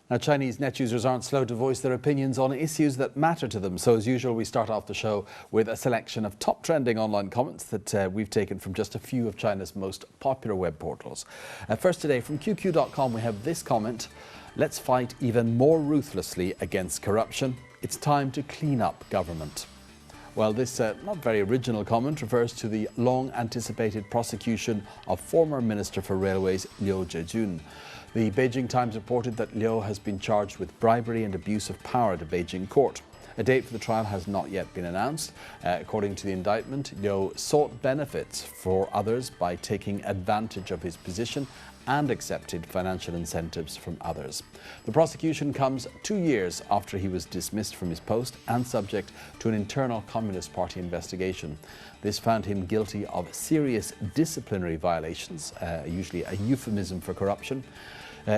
Now, Chinese net users aren't slow to voice their opinions on issues that matter to them. So as usual, we start off the show with a selection of top trending online comments that we've taken from just a few of China's most popular web portals. First today from QQ.com, we have this comment: "Let's fight even more ruthlessly against corruption. It's time to clean up government." Well, this not very original comment refers to the long-anticipated prosecution of former Minister for Railways Liu Zhejun. The Beijing Times reported that Liu has been charged with bribery and abuse of power at a Beijing court. A date for the trial has not yet been announced. According to the indictment, Liu sought benefits for others by taking advantage of his position and accepted financial incentives from others. The prosecution comes 2 years after he was dismissed from his post and subject to an internal Communist Party investigation. This found him guilty of serious disciplinary violations, usually a euphemism for corruption.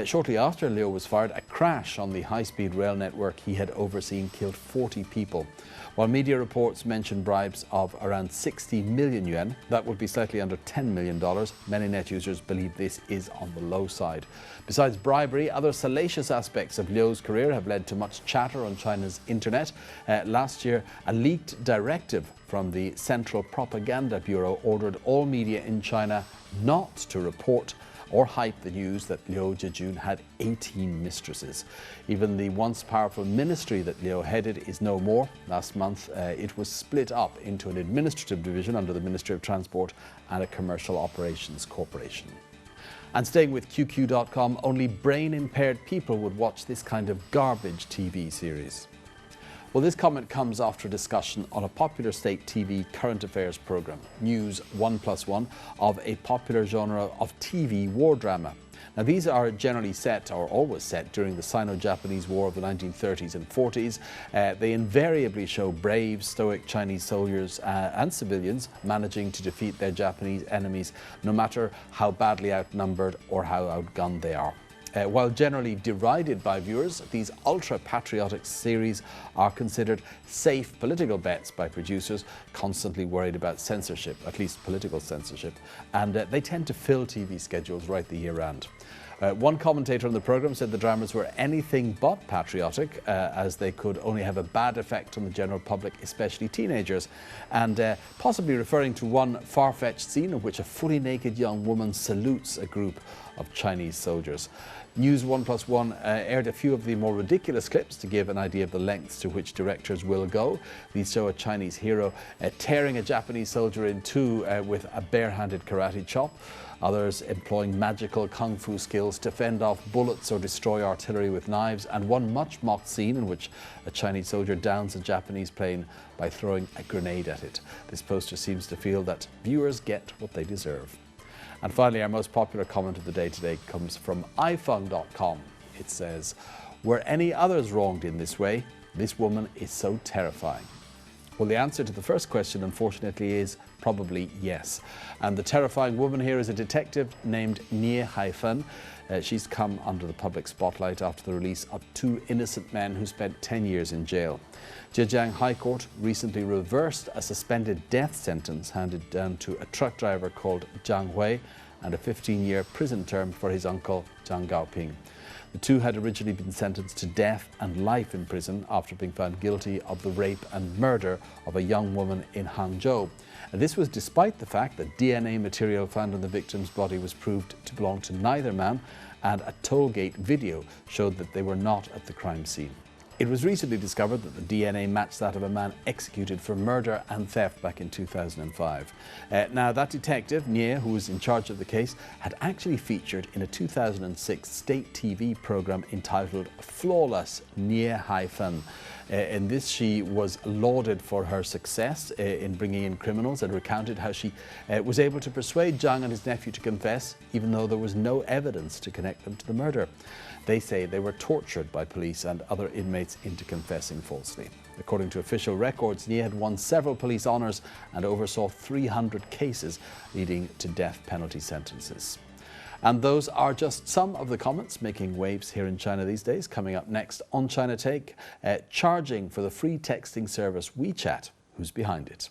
Shortly after Liu was fired, a crash on the high-speed rail network he had overseen killed 40 people. While media reports mention bribes of around 60 million yuan, that would be slightly under $10 million, many net users believe this is on the low side. Besides bribery, other salacious aspects of Liu's career have led to much chatter on China's internet. Last year, a leaked directive from the Central Propaganda Bureau ordered all media in China not to report or hype the news that Liu Zhejun had 18 mistresses. Even the once powerful ministry that Liu headed is no more. Last month, it was split up into an administrative division under the Ministry of Transport and a commercial operations corporation. And staying with QQ.com, only brain-impaired people would watch this kind of garbage TV series. Well, this comment comes after a discussion on a popular state TV current affairs program, News 1+1, of a popular genre of TV war drama. Now, these are generally set, or always set, during the Sino-Japanese War of the 1930s and 40s. They invariably show brave, stoic Chinese soldiers and civilians managing to defeat their Japanese enemies, no matter how badly outnumbered or how outgunned they are. While generally derided by viewers, these ultra-patriotic series are considered safe political bets by producers, constantly worried about censorship, at least political censorship, and they tend to fill TV schedules right the year round. One commentator on the programme said the dramas were anything but patriotic, as they could only have a bad effect on the general public, especially teenagers, and possibly referring to one far-fetched scene in which a fully naked young woman salutes a group of Chinese soldiers. News 1+1 aired a few of the more ridiculous clips to give an idea of the lengths to which directors will go. These show a Chinese hero tearing a Japanese soldier in two with a bare-handed karate chop. Others employing magical kung fu skills to fend off bullets or destroy artillery with knives, and one much mocked scene in which a Chinese soldier downs a Japanese plane by throwing a grenade at it. This poster seems to feel that viewers get what they deserve. And finally, our most popular comment of the day today comes from iFeng.com. It says, "Were any others wronged in this way? This woman is so terrifying." Well, the answer to the first question, unfortunately, is probably yes. And the terrifying woman here is a detective named Nie Haifeng. She's come under the public spotlight after the release of 2 innocent men who spent 10 years in jail. Zhejiang High Court recently reversed a suspended death sentence handed down to a truck driver called Zhang Hui and a 15-year prison term for his uncle Zhang Gaoping. The two had originally been sentenced to death and life in prison after being found guilty of the rape and murder of a young woman in Hangzhou. And this was despite the fact that DNA material found on the victim's body was proved to belong to neither man, and a toll gate video showed that they were not at the crime scene. It was recently discovered that the DNA matched that of a man executed for murder and theft back in 2005. Now, that detective, Nie, who was in charge of the case, had actually featured in a 2006 state TV program entitled Flawless Nie Haifeng. In this, she was lauded for her success in bringing in criminals and recounted how she was able to persuade Zhang and his nephew to confess, even though there was no evidence to connect them to the murder. They say they were tortured by police and other inmates into confessing falsely. According to official records, Nie had won several police honours and oversaw 300 cases leading to death penalty sentences. And those are just some of the comments making waves here in China these days. Coming up next on China Take, charging for the free texting service WeChat. Who's behind it?